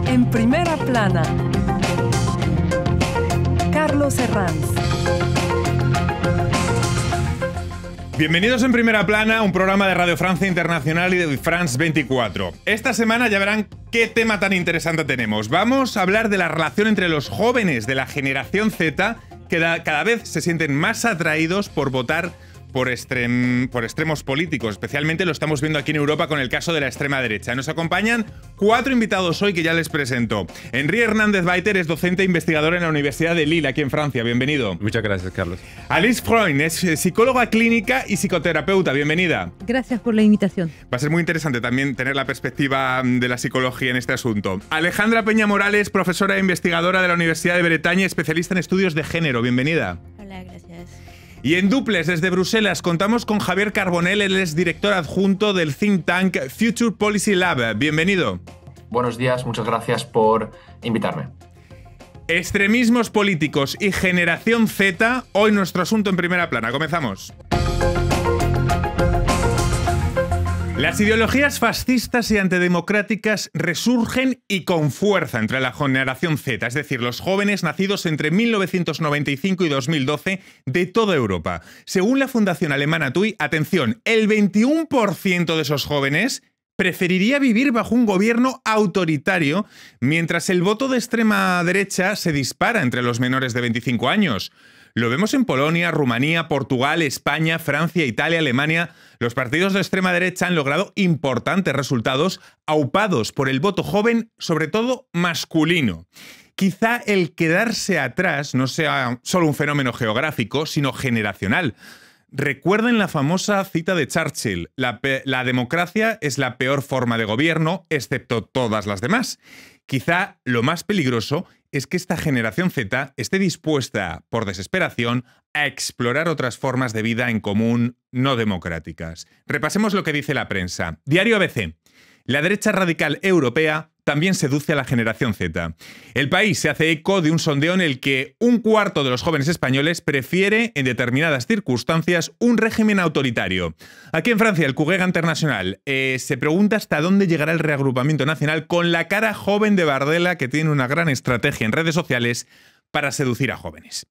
En primera plana, Carlos Herranz. Bienvenidos en Primera Plana, un programa de Radio Francia Internacional y de France 24. Esta semana ya verán qué tema tan interesante tenemos. Vamos a hablar de la relación entre los jóvenes de la generación Z, que cada vez se sienten más atraídos por votar por extremos políticos. Especialmente lo estamos viendo aquí en Europa con el caso de la extrema derecha. Nos acompañan 4 invitados hoy que ya les presento. Henri Hernández Baiter es docente e investigador en la Universidad de Lille, aquí en Francia. Bienvenido. Muchas gracias, Carlos. Alice Freund es psicóloga clínica y psicoterapeuta. Bienvenida. Gracias por la invitación. Va a ser muy interesante también tener la perspectiva de la psicología en este asunto. Alejandra Peña Morales, profesora e investigadora de la Universidad de Bretaña, especialista en estudios de género. Bienvenida. Hola, gracias. Y en duples, desde Bruselas, contamos con Javier Carbonell, él es director adjunto del think tank Future Policy Lab. Bienvenido. Buenos días, muchas gracias por invitarme. Extremismos políticos y generación Z, hoy nuestro asunto en Primera Plana. Comenzamos. Las ideologías fascistas y antidemocráticas resurgen y con fuerza entre la generación Z, es decir, los jóvenes nacidos entre 1995 y 2012 de toda Europa. Según la fundación alemana TUI, atención, el 21% de esos jóvenes preferiría vivir bajo un gobierno autoritario, mientras el voto de extrema derecha se dispara entre los menores de 25 años. Lo vemos en Polonia, Rumanía, Portugal, España, Francia, Italia, Alemania. Los partidos de extrema derecha han logrado importantes resultados aupados por el voto joven, sobre todo masculino. Quizá el quedarse atrás no sea solo un fenómeno geográfico, sino generacional. Recuerden la famosa cita de Churchill: la democracia es la peor forma de gobierno, excepto todas las demás. Quizá lo más peligroso es que esta generación Z esté dispuesta, por desesperación, a explorar otras formas de vida en común no democráticas. Repasemos lo que dice la prensa. Diario ABC. La derecha radical europea también seduce a la generación Z. El País se hace eco de un sondeo en el que un cuarto de los jóvenes españoles prefiere, en determinadas circunstancias, un régimen autoritario. Aquí en Francia, el Cuguega Internacional se pregunta hasta dónde llegará el reagrupamiento nacional con la cara joven de Bardella, que tiene una gran estrategia en redes sociales para seducir a jóvenes.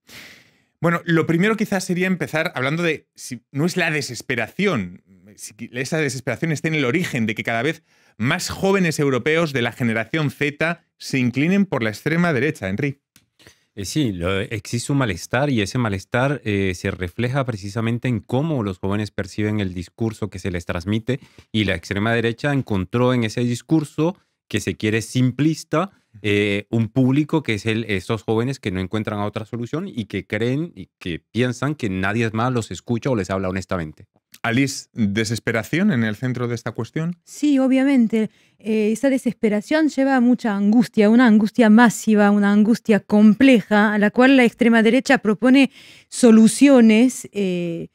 Bueno, lo primero quizás sería empezar hablando de si no es la desesperación, si esa desesperación está en el origen de que cada vez más jóvenes europeos de la generación Z se inclinen por la extrema derecha. Henry. Sí, existe un malestar y ese malestar se refleja precisamente en cómo los jóvenes perciben el discurso que se les transmite, y la extrema derecha encontró en ese discurso que se quiere simplista un público que es esos jóvenes que no encuentran otra solución y que creen y que piensan que nadie más los escucha o les habla honestamente. Alice, ¿desesperación en el centro de esta cuestión? Sí, obviamente. Esa desesperación lleva a mucha angustia, una angustia masiva, una angustia compleja, a la cual la extrema derecha propone soluciones y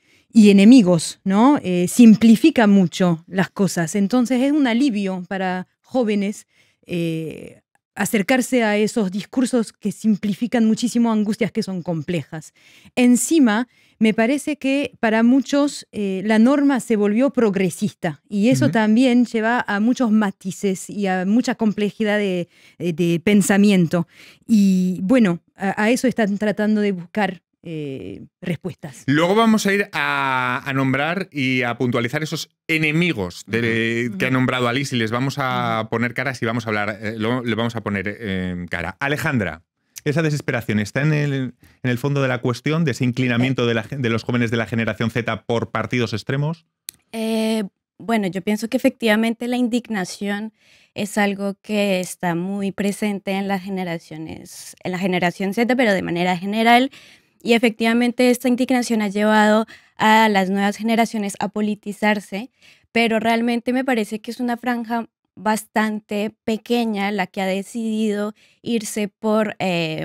enemigos, ¿no? Simplifica mucho las cosas. Entonces es un alivio para jóvenes acercarse a esos discursos que simplifican muchísimo angustias que son complejas. Encima, me parece que para muchos la norma se volvió progresista, y eso también lleva a muchos matices y a mucha complejidad de pensamiento. Y bueno, a eso están tratando de buscar respuestas. Luego vamos a ir a nombrar y a puntualizar esos enemigos que ha nombrado Alice, y les vamos a poner caras y vamos a hablar, le vamos a poner cara. Alejandra, ¿esa desesperación está en el fondo de la cuestión, de ese inclinamiento de los jóvenes de la generación Z por partidos extremos? Bueno, yo pienso que efectivamente la indignación es algo que está muy presente en las generaciones, en la generación Z, pero de manera general. Y efectivamente esta indignación ha llevado a las nuevas generaciones a politizarse, pero realmente me parece que es una franja bastante pequeña la que ha decidido irse por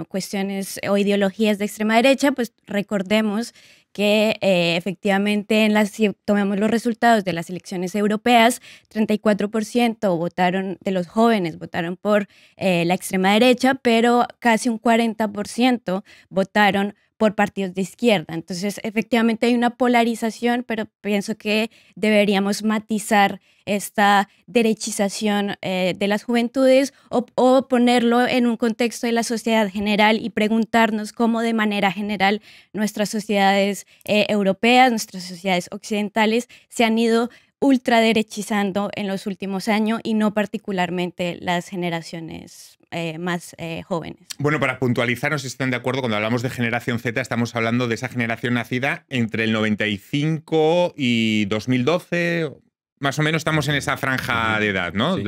cuestiones o ideologías de extrema derecha. Pues recordemos que efectivamente si tomamos los resultados de las elecciones europeas, 34% de los jóvenes votaron por la extrema derecha, pero casi un 40% votaron por partidos de izquierda. Entonces, efectivamente hay una polarización, pero pienso que deberíamos matizar esta derechización de las juventudes o ponerlo en un contexto de la sociedad general y preguntarnos cómo de manera general nuestras sociedades europeas, nuestras sociedades occidentales se han ido ultraderechizando en los últimos años y no particularmente las generaciones más jóvenes. Bueno, para puntualizar, no sé si están de acuerdo, cuando hablamos de generación Z estamos hablando de esa generación nacida entre el 95 y 2012, más o menos estamos en esa franja de edad, ¿no? Sí.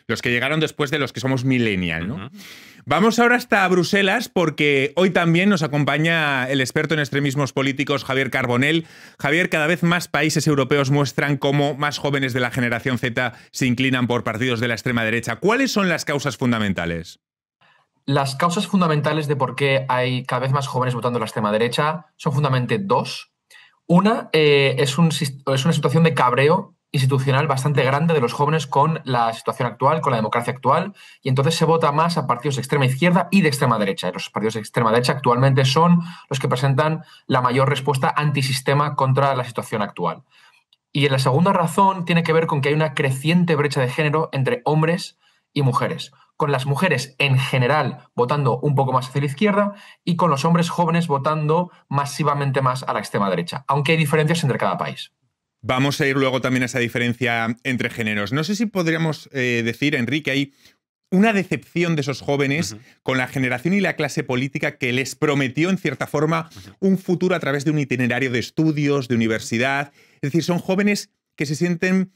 Los que llegaron después de los que somos millennial, ¿no? Vamos ahora hasta Bruselas porque hoy también nos acompaña el experto en extremismos políticos Javier Carbonell. Javier, cada vez más países europeos muestran cómo más jóvenes de la generación Z se inclinan por partidos de la extrema derecha. ¿Cuáles son las causas fundamentales? Las causas fundamentales de por qué hay cada vez más jóvenes votando a la extrema derecha son fundamentalmente dos. Una es una situación de cabreo institucional bastante grande de los jóvenes con la situación actual, con la democracia actual, y entonces se vota más a partidos de extrema izquierda y de extrema derecha. Los partidos de extrema derecha actualmente son los que presentan la mayor respuesta antisistema contra la situación actual. Y la segunda razón tiene que ver con que hay una creciente brecha de género entre hombres y mujeres, con las mujeres en general votando un poco más hacia la izquierda y con los hombres jóvenes votando masivamente más a la extrema derecha, aunque hay diferencias entre cada país. Vamos a ir luego también a esa diferencia entre géneros. No sé si podríamos decir, Enrique, hay una decepción de esos jóvenes con la generación y la clase política que les prometió, en cierta forma, un futuro a través de un itinerario de estudios, de universidad. Es decir, son jóvenes que se sienten,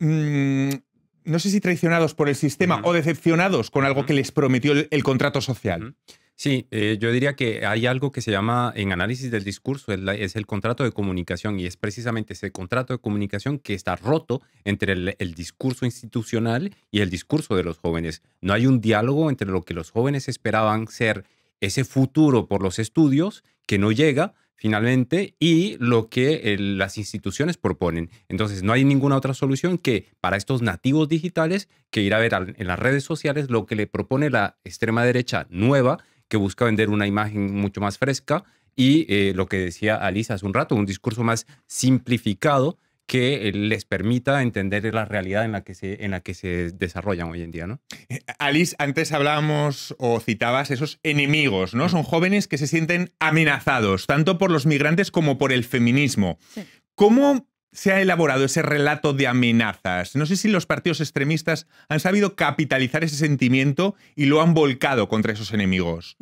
no sé si traicionados por el sistema o decepcionados con algo que les prometió el contrato social. Sí, yo diría que hay algo que se llama, en análisis del discurso, es el contrato de comunicación, y es precisamente ese contrato de comunicación que está roto entre el discurso institucional y el discurso de los jóvenes. No hay un diálogo entre lo que los jóvenes esperaban ser ese futuro por los estudios, que no llega finalmente, y lo que las instituciones proponen. Entonces, no hay ninguna otra solución que para estos nativos digitales que ir a ver en las redes sociales lo que le propone la extrema derecha nueva, que busca vender una imagen mucho más fresca y lo que decía Alice hace un rato, un discurso más simplificado que les permita entender la realidad en la que se desarrollan hoy en día, ¿no? Alice, antes hablábamos o citabas esos enemigos, ¿no? Son jóvenes que se sienten amenazados, tanto por los migrantes como por el feminismo. Sí. ¿Cómo se ha elaborado ese relato de amenazas? No sé si los partidos extremistas han sabido capitalizar ese sentimiento y lo han volcado contra esos enemigos.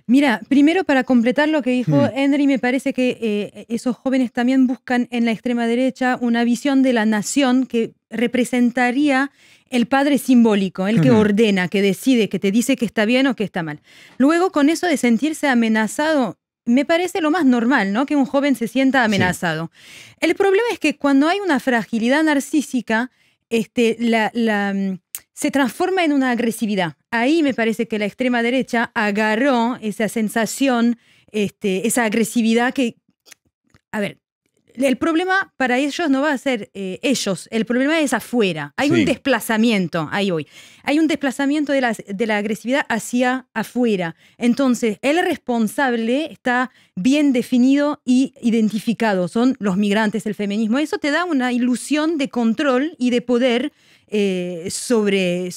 Mira, primero para completar lo que dijo Henry, me parece que esos jóvenes también buscan en la extrema derecha una visión de la nación que representaría el padre simbólico, el que ordena, que decide, que te dice que está bien o que está mal. Luego, con eso de sentirse amenazado, me parece lo más normal, ¿no? Que un joven se sienta amenazado. Sí. El problema es que cuando hay una fragilidad narcísica, se transforma en una agresividad. Ahí me parece que la extrema derecha agarró esa sensación, esa agresividad que... A ver, el problema para ellos no va a ser ellos, el problema es afuera. Hay un desplazamiento, ahí hoy. Hay un desplazamiento de la agresividad hacia afuera. Entonces, el responsable está bien definido y identificado. Son los migrantes, el feminismo. Eso te da una ilusión de control y de poder sobre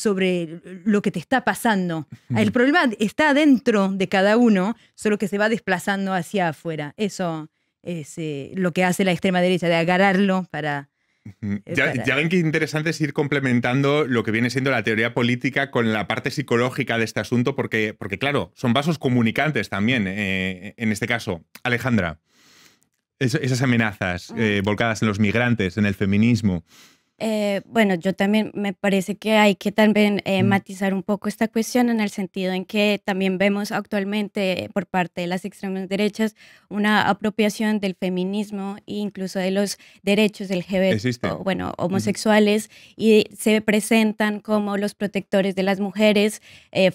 lo que te está pasando. El problema está dentro de cada uno, solo que se va desplazando hacia afuera. Eso es lo que hace la extrema derecha, de agarrarlo para... Ya ven que interesante es ir complementando lo que viene siendo la teoría política con la parte psicológica de este asunto, porque claro, son vasos comunicantes también, en este caso. Alejandra, esas amenazas volcadas en los migrantes, en el feminismo... Bueno, yo también me parece que hay que también matizar un poco esta cuestión en el sentido en que también vemos actualmente por parte de las extremas derechas una apropiación del feminismo e incluso de los derechos LGBT, homosexuales, y se presentan como los protectores de las mujeres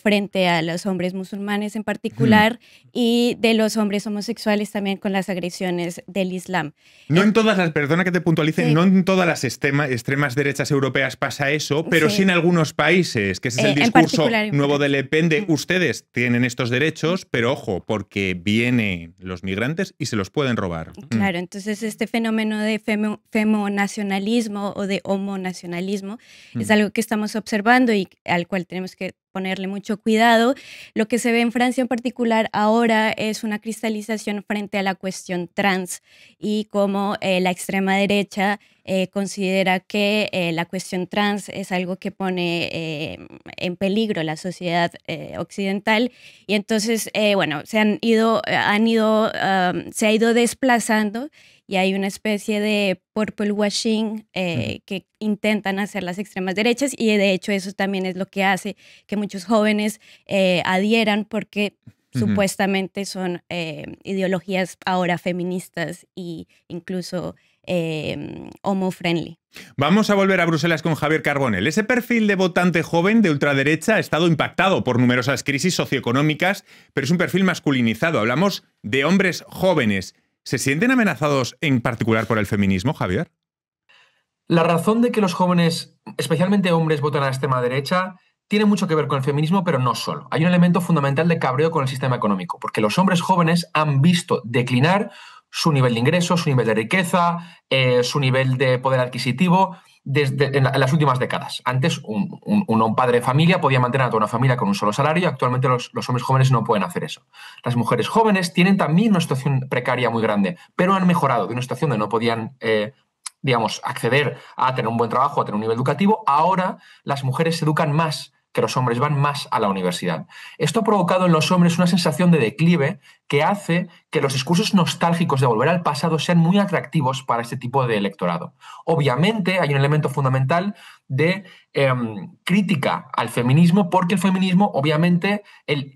frente a los hombres musulmanes en particular y de los hombres homosexuales también con las agresiones del Islam. No en todas las, perdona que te puntualice, no en todas las extremas extremas derechas europeas pasa eso, pero Sí. sí en algunos países, que ese es el En discurso particular, nuevo de Le Pen de ustedes tienen estos derechos, pero ojo, porque vienen los migrantes y se los pueden robar. Claro, entonces este fenómeno de femonacionalismo o de homonacionalismo es algo que estamos observando y al cual tenemos que ponerle mucho cuidado. Lo que se ve en Francia en particular ahora es una cristalización frente a la cuestión trans y cómo la extrema derecha considera que la cuestión trans es algo que pone en peligro la sociedad occidental y entonces, bueno, se ha ido desplazando y hay una especie de purple washing que intentan hacer las extremas derechas y de hecho eso también es lo que hace que muchos jóvenes adhieran porque supuestamente son ideologías ahora feministas e incluso homo-friendly. Vamos a volver a Bruselas con Javier Carbonell. Ese perfil de votante joven de ultraderecha ha estado impactado por numerosas crisis socioeconómicas, pero es un perfil masculinizado. Hablamos de hombres jóvenes. ¿Se sienten amenazados en particular por el feminismo, Javier? La razón de que los jóvenes, especialmente hombres, votan a la extrema derecha tiene mucho que ver con el feminismo, pero no solo. Hay un elemento fundamental de cabreo con el sistema económico, porque los hombres jóvenes han visto declinar su nivel de ingresos, su nivel de riqueza, su nivel de poder adquisitivo en las últimas décadas. Antes, un padre de familia podía mantener a toda una familia con un solo salario y actualmente los hombres jóvenes no pueden hacer eso. Las mujeres jóvenes tienen también una situación precaria muy grande, pero han mejorado de una situación donde no podían digamos, acceder a tener un buen trabajo, a tener un nivel educativo. Ahora las mujeres se educan más que los hombres, van más a la universidad. Esto ha provocado en los hombres una sensación de declive que hace que los discursos nostálgicos de volver al pasado sean muy atractivos para este tipo de electorado. Obviamente hay un elemento fundamental de crítica al feminismo, porque el feminismo obviamente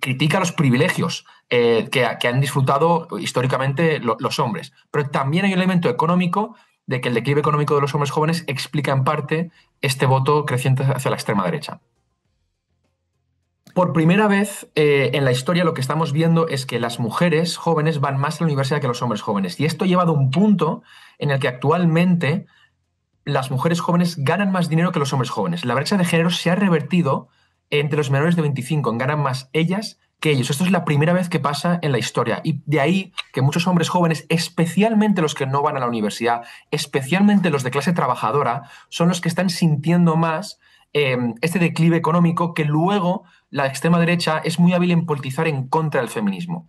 critica los privilegios que han disfrutado históricamente los hombres. Pero también hay un elemento económico de que el declive económico de los hombres jóvenes explica en parte este voto creciente hacia la extrema derecha. Por primera vez en la historia lo que estamos viendo es que las mujeres jóvenes van más a la universidad que los hombres jóvenes. Y esto ha llevado a un punto en el que actualmente las mujeres jóvenes ganan más dinero que los hombres jóvenes. La brecha de género se ha revertido entre los menores de 25, ganan más ellas que ellos. Esto es la primera vez que pasa en la historia. Y de ahí que muchos hombres jóvenes, especialmente los que no van a la universidad, especialmente los de clase trabajadora, son los que están sintiendo más este declive económico que luego la extrema derecha es muy hábil en politizar en contra del feminismo.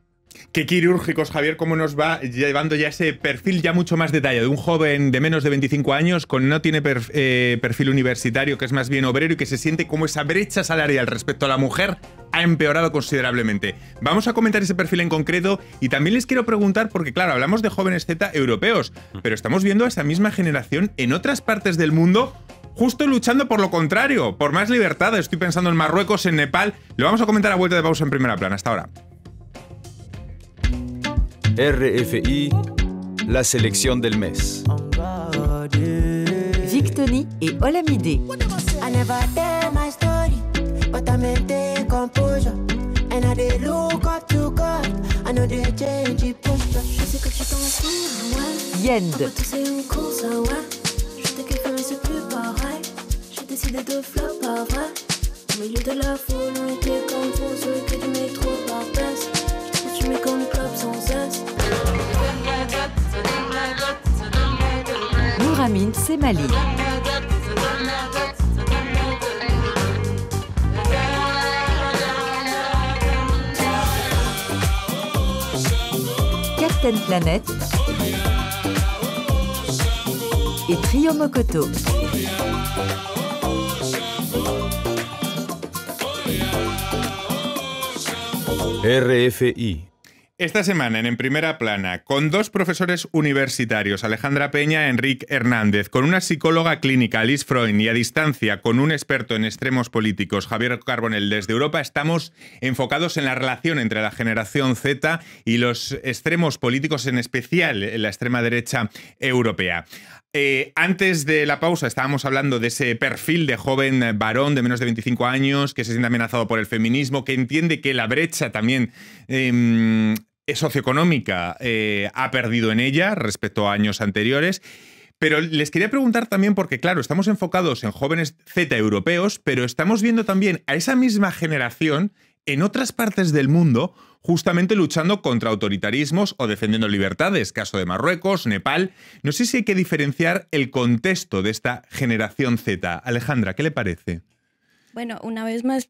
Qué quirúrgicos, Javier, cómo nos va llevando ya ese perfil ya mucho más detallado de un joven de menos de 25 años con no tiene perfil universitario, que es más bien obrero y que se siente como esa brecha salarial respecto a la mujer ha empeorado considerablemente. Vamos a comentar ese perfil en concreto y también les quiero preguntar, porque claro, hablamos de jóvenes Z europeos, pero estamos viendo a esa misma generación en otras partes del mundo justo luchando por lo contrario, por más libertad. Estoy pensando en Marruecos, en Nepal. Lo vamos a comentar a vuelta de pausa en Primera Plana. Hasta ahora. RFI, la selección del mes. Victony et Olamide. Yend. Nouramin Semali. Captain Planet et Trio Mokoto. RFI. Esta semana en Primera Plana, con dos profesores universitarios, Alejandra Peña, Enrique Hernández, con una psicóloga clínica, Alice Freund, y a distancia con un experto en extremos políticos, Javier Carbonell, desde Europa, estamos enfocados en la relación entre la generación Z y los extremos políticos, en especial la extrema derecha europea. Antes de la pausa estábamos hablando de ese perfil de joven varón de menos de 25 años que se siente amenazado por el feminismo, que entiende que la brecha también socioeconómica ha perdido en ella respecto a años anteriores. Pero les quería preguntar también, porque claro, estamos enfocados en jóvenes Z europeos, pero estamos viendo también a esa misma generación en otras partes del mundo, justamente luchando contra autoritarismos o defendiendo libertades, caso de Marruecos, Nepal. No sé si hay que diferenciar el contexto de esta generación Z. Alejandra, ¿qué le parece? Bueno, una vez más,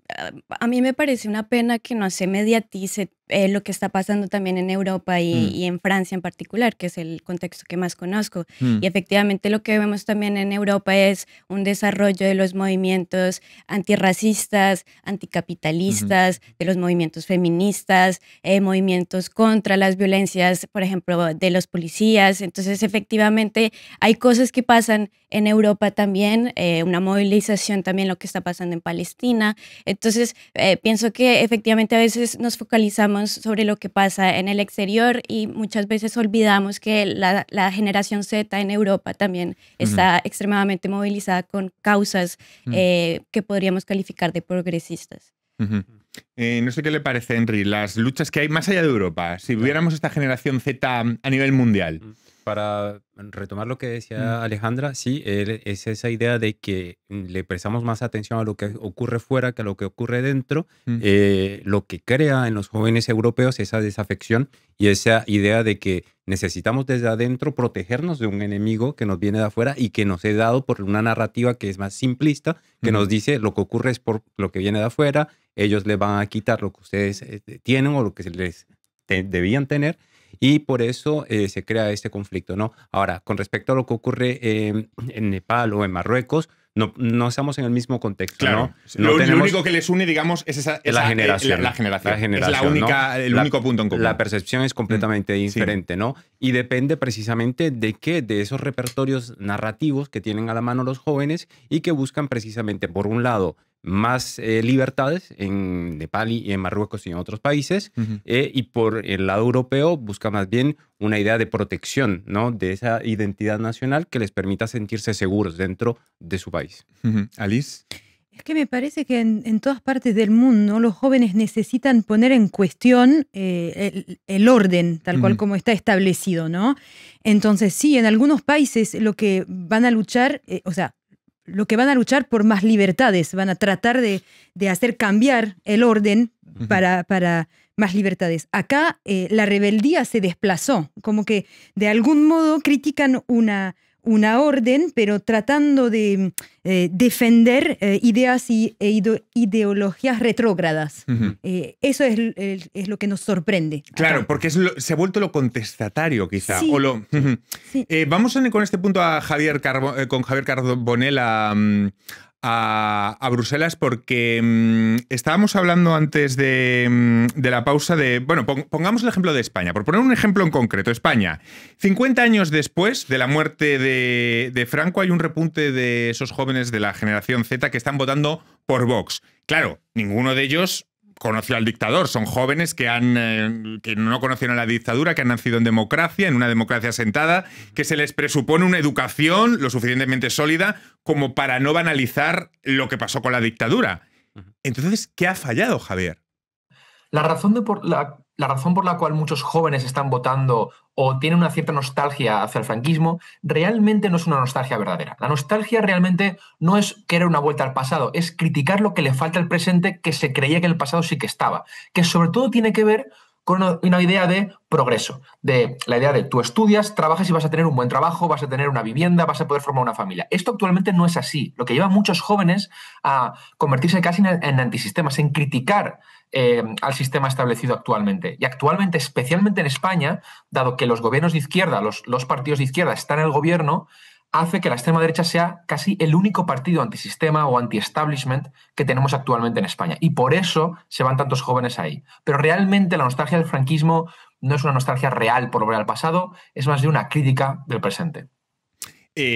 a mí me parece una pena que no se mediatice lo que está pasando también en Europa y en Francia en particular, que es el contexto que más conozco. Y efectivamente lo que vemos también en Europa es un desarrollo de los movimientos antirracistas, anticapitalistas, de los movimientos feministas, movimientos contra las violencias, por ejemplo, de los policías. Entonces, efectivamente, hay cosas que pasan en Europa también, una movilización también, lo que está pasando en Palestina. Entonces, pienso que efectivamente a veces nos focalizamos sobre lo que pasa en el exterior y muchas veces olvidamos que la generación Z en Europa también está extremadamente movilizada con causas que podríamos calificar de progresistas. No sé qué le parece, Henry, las luchas que hay más allá de Europa, si hubiéramos esta generación Z a nivel mundial. Para retomar lo que decía Alejandra, sí, es esa idea de que le prestamos más atención a lo que ocurre fuera que a lo que ocurre dentro, lo que crea en los jóvenes europeos esa desafección y esa idea de que necesitamos desde adentro protegernos de un enemigo que nos viene de afuera y que nos es dado por una narrativa que es más simplista, que nos dice lo que ocurre es por lo que viene de afuera, ellos les van a quitar lo que ustedes tienen o lo que les debían tener. Y por eso se crea este conflicto, ¿no? Ahora, con respecto a lo que ocurre en Nepal o en Marruecos, no estamos en el mismo contexto, claro. ¿no? Lo único que les une, digamos, es la generación. La generación. Es la única, ¿no? El único punto en común. La percepción es completamente diferente, ¿no? Y depende precisamente de qué, de esos repertorios narrativos que tienen a la mano los jóvenes y que buscan precisamente, por un lado, más libertades en Nepal y en Marruecos y en otros países, y por el lado europeo busca más bien una idea de protección, ¿no? De esa identidad nacional que les permita sentirse seguros dentro de su país. Alice. Es que me parece que en todas partes del mundo los jóvenes necesitan poner en cuestión el orden tal cual como está establecido, ¿no? Entonces sí, en algunos países lo que van a luchar, lo que van a luchar por más libertades, van a tratar de hacer cambiar el orden para más libertades. Acá la rebeldía se desplazó, como que de algún modo critican una orden, pero tratando de defender ideas e ideologías retrógradas. Eso es lo que nos sorprende. Claro, acá. porque se ha vuelto lo contestatario, quizá. Sí. Sí. Vamos con este punto con Javier Carbonell a Bruselas, porque estábamos hablando antes de la pausa de... Bueno, pongamos el ejemplo de España. Por poner un ejemplo en concreto, España. 50 años después de la muerte de Franco, hay un repunte de esos jóvenes de la generación Z que están votando por Vox. Claro, ninguno de ellos conoció al dictador. Son jóvenes que no conocieron la dictadura, que han nacido en democracia, en una democracia asentada, que se les presupone una educación lo suficientemente sólida como para no banalizar lo que pasó con la dictadura. Entonces, ¿qué ha fallado, Javier? La razón por la cual muchos jóvenes están votando o tienen una cierta nostalgia hacia el franquismo realmente no es una nostalgia verdadera. La nostalgia realmente no es querer una vuelta al pasado, es criticar lo que le falta al presente, que se creía que en el pasado sí que estaba, que sobre todo tiene que ver con una idea de progreso, de la idea de tú estudias, trabajas y vas a tener un buen trabajo, vas a tener una vivienda, vas a poder formar una familia. Esto actualmente no es así, lo que lleva a muchos jóvenes a convertirse casi en antisistemas, en criticar al sistema establecido actualmente. Y actualmente, especialmente en España, dado que los gobiernos de izquierda, los partidos de izquierda están en el gobierno, hace que la extrema derecha sea casi el único partido antisistema o anti-establishment que tenemos actualmente en España. Y por eso se van tantos jóvenes ahí. Pero realmente la nostalgia del franquismo no es una nostalgia real por volver al pasado, es más de una crítica del presente.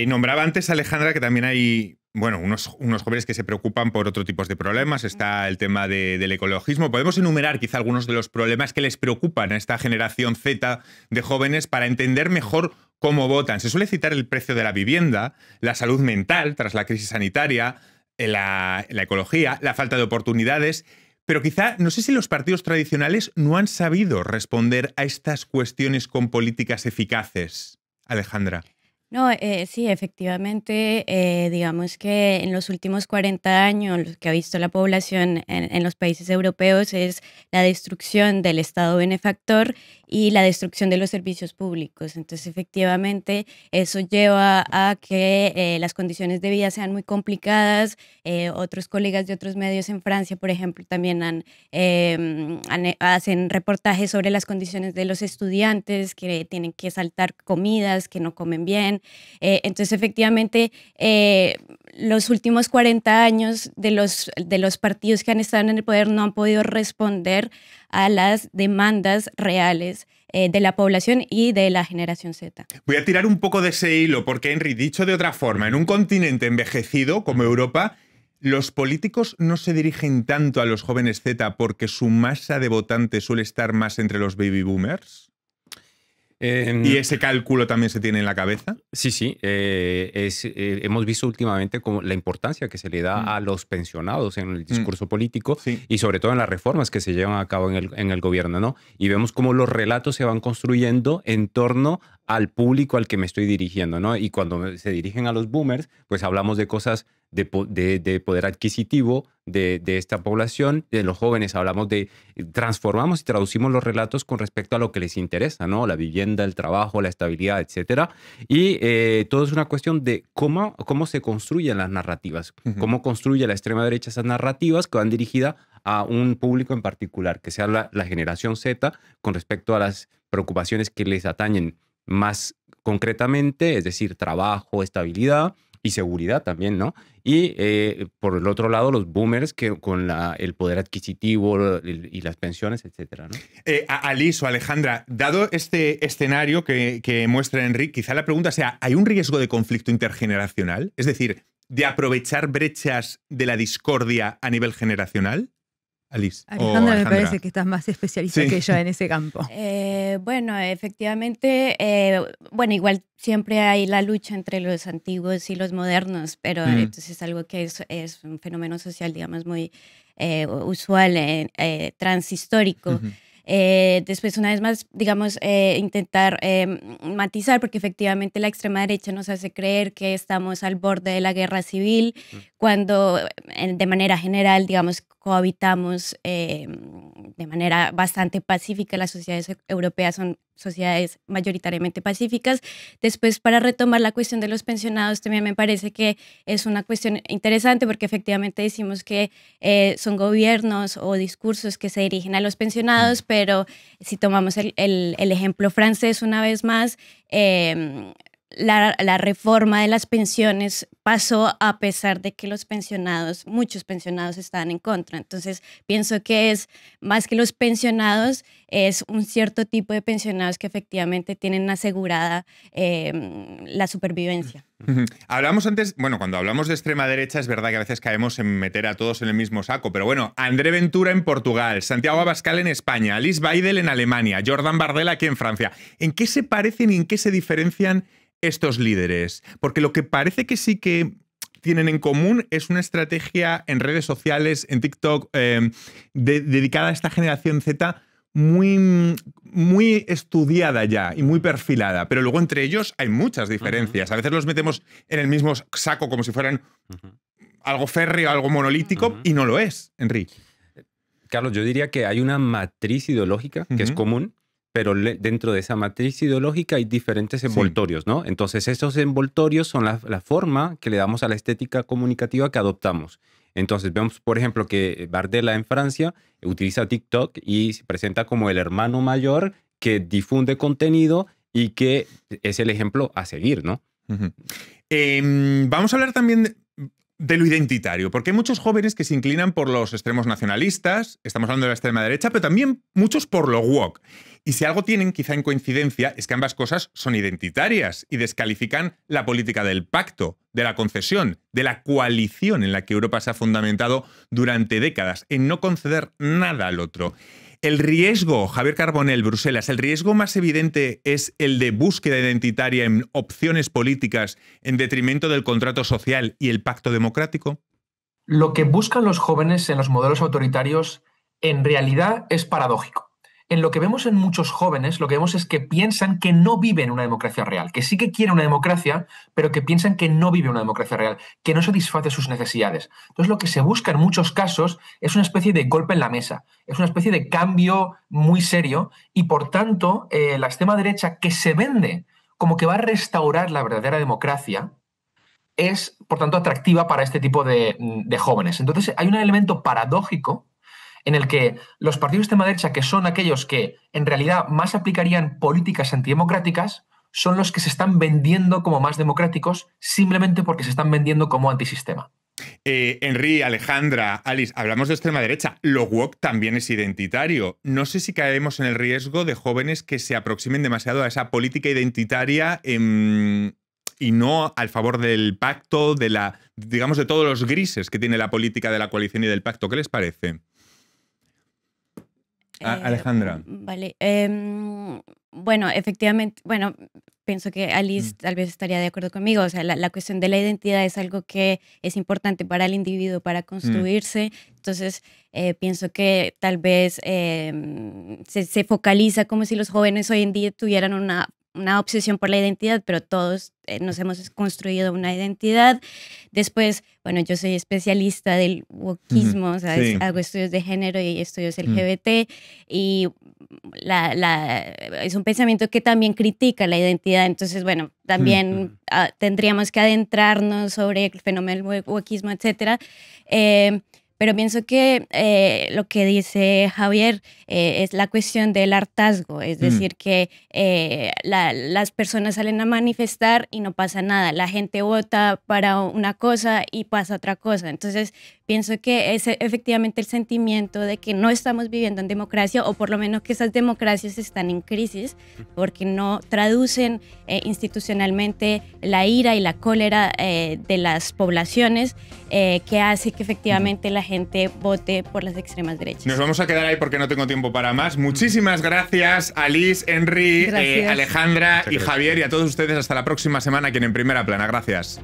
Nombraba antes, Alejandra, que también hay unos jóvenes que se preocupan por otro tipo de problemas. Está el tema del ecologismo. Podemos enumerar quizá algunos de los problemas que les preocupan a esta generación Z de jóvenes para entender mejor cómo votan. Se suele citar el precio de la vivienda, la salud mental tras la crisis sanitaria, la ecología, la falta de oportunidades, pero quizá, no sé si los partidos tradicionales no han sabido responder a estas cuestiones con políticas eficaces. Alejandra. No, sí, efectivamente, digamos que en los últimos 40 años lo que ha visto la población en los países europeos es la destrucción del Estado benefactor y la destrucción de los servicios públicos. Entonces, efectivamente, eso lleva a que las condiciones de vida sean muy complicadas. Otros colegas de otros medios en Francia, por ejemplo, también hacen reportajes sobre las condiciones de los estudiantes que tienen que saltar comidas, que no comen bien. Entonces, efectivamente, los últimos 40 años de los partidos que han estado en el poder no han podido responder a las demandas reales de la población y de la generación Z. Voy a tirar un poco de ese hilo porque, Henry, dicho de otra forma, en un continente envejecido como Europa, los políticos no se dirigen tanto a los jóvenes Z porque su masa de votantes suele estar más entre los baby boomers. ¿Y ese cálculo también se tiene en la cabeza? Sí, sí. Hemos visto últimamente como la importancia que se le da a los pensionados en el discurso político y sobre todo en las reformas que se llevan a cabo en el gobierno, ¿no? Y vemos cómo los relatos se van construyendo en torno al público al que me estoy dirigiendo, ¿no? Y cuando se dirigen a los boomers, pues hablamos de cosas de poder adquisitivo de esta población. De los jóvenes hablamos transformamos y traducimos los relatos con respecto a lo que les interesa, ¿no? La vivienda, el trabajo, la estabilidad, etcétera. Y todo es una cuestión de cómo se construyen las narrativas, cómo construye la extrema derecha esas narrativas que van dirigidas a un público en particular, que sea la generación Z, con respecto a las preocupaciones que les atañen más concretamente, es decir, trabajo, estabilidad y seguridad también, ¿no? Y por el otro lado, los boomers que con el poder adquisitivo y las pensiones, etcétera, ¿no? Alice o Alejandra, dado este escenario que muestra Enrique, quizá la pregunta sea, ¿hay un riesgo de conflicto intergeneracional? Es decir, de aprovechar brechas de la discordia a nivel generacional. Alice. Alejandra, me parece que estás más especialista que yo en ese campo. Bueno, efectivamente, bueno, igual siempre hay la lucha entre los antiguos y los modernos, pero entonces es algo que es un fenómeno social, digamos, muy usual, transhistórico. Después, una vez más, digamos, intentar matizar, porque efectivamente la extrema derecha nos hace creer que estamos al borde de la guerra civil, cuando de manera general, digamos, cohabitamos de manera bastante pacífica. Las sociedades europeas son sociedades mayoritariamente pacíficas. Después, para retomar la cuestión de los pensionados, también me parece que es una cuestión interesante porque efectivamente decimos que son gobiernos o discursos que se dirigen a los pensionados, pero si tomamos el ejemplo francés una vez más, la reforma de las pensiones pasó a pesar de que muchos pensionados estaban en contra. Entonces, pienso que es más que los pensionados, es un cierto tipo de pensionados que efectivamente tienen asegurada la supervivencia. Hablamos antes, bueno, cuando hablamos de extrema derecha es verdad que a veces caemos en meter a todos en el mismo saco, pero bueno, André Ventura en Portugal, Santiago Abascal en España, Alice Weidel en Alemania, Jordan Bardella aquí en Francia. ¿En qué se parecen y en qué se diferencian estos líderes? Porque lo que parece que sí que tienen en común es una estrategia en redes sociales, en TikTok, dedicada a esta generación Z muy estudiada ya y muy perfilada. Pero luego entre ellos hay muchas diferencias. A veces los metemos en el mismo saco como si fueran algo férreo, algo monolítico, y no lo es, Enrique. Carlos, yo diría que hay una matriz ideológica que es común, pero dentro de esa matriz ideológica hay diferentes envoltorios, ¿no? Entonces, esos envoltorios son la forma que le damos a la estética comunicativa que adoptamos. Entonces, vemos, por ejemplo, que Bardella en Francia utiliza TikTok y se presenta como el hermano mayor que difunde contenido y que es el ejemplo a seguir, ¿no? Vamos a hablar también de lo identitario, porque hay muchos jóvenes que se inclinan por los extremos nacionalistas, estamos hablando de la extrema derecha, pero también muchos por lo woke. Y si algo tienen quizá en coincidencia es que ambas cosas son identitarias y descalifican la política del pacto, de la concesión, de la coalición en la que Europa se ha fundamentado durante décadas, en no conceder nada al otro. El riesgo, Javier Carbonell, Bruselas, el riesgo más evidente es el de búsqueda identitaria en opciones políticas en detrimento del contrato social y el pacto democrático. Lo que buscan los jóvenes en los modelos autoritarios en realidad es paradójico. en lo que vemos en muchos jóvenes, lo que vemos es que piensan que no viven una democracia real, que sí que quieren una democracia, pero que piensan que no viven una democracia real, que no satisface sus necesidades. Entonces lo que se busca en muchos casos es una especie de golpe en la mesa, es una especie de cambio muy serio y por tanto la extrema derecha que se vende como que va a restaurar la verdadera democracia es por tanto atractiva para este tipo de jóvenes. Entonces hay un elemento paradójico en el que los partidos de extrema derecha, que son aquellos que en realidad más aplicarían políticas antidemocráticas, son los que se están vendiendo como más democráticos simplemente porque se están vendiendo como antisistema. Henry, Alejandra, Alice, hablamos de extrema derecha. Lo woke también es identitario. No sé si caemos en el riesgo de jóvenes que se aproximen demasiado a esa política identitaria y no al favor del pacto, digamos, de todos los grises que tiene la política de la coalición y del pacto. ¿Qué les parece? Alejandra. Vale. Bueno, efectivamente, bueno, pienso que Alice tal vez estaría de acuerdo conmigo. O sea, la cuestión de la identidad es algo que es importante para el individuo, para construirse. Entonces, pienso que tal vez se focaliza como si los jóvenes hoy en día tuvieran una obsesión por la identidad, pero todos nos hemos construido una identidad. Después, bueno, yo soy especialista del wokismo, o sea, Sí. hago estudios de género y estudios LGBT, y es un pensamiento que también critica la identidad. Entonces, bueno, también tendríamos que adentrarnos sobre el fenómeno del wokismo, etc. Pero pienso que lo que dice Javier es la cuestión del hartazgo, es decir, que las personas salen a manifestar y no pasa nada, la gente vota para una cosa y pasa otra cosa. Entonces pienso que es efectivamente el sentimiento de que no estamos viviendo en democracia, o por lo menos que esas democracias están en crisis porque no traducen institucionalmente la ira y la cólera de las poblaciones, que hace que efectivamente la gente vote por las extremas derechas. Nos vamos a quedar ahí porque no tengo tiempo para más. Muchísimas gracias, Alice, Henry, Gracias. Alejandra y Muchas gracias. Javier, y a todos ustedes hasta la próxima semana aquí en Primera Plana. Gracias.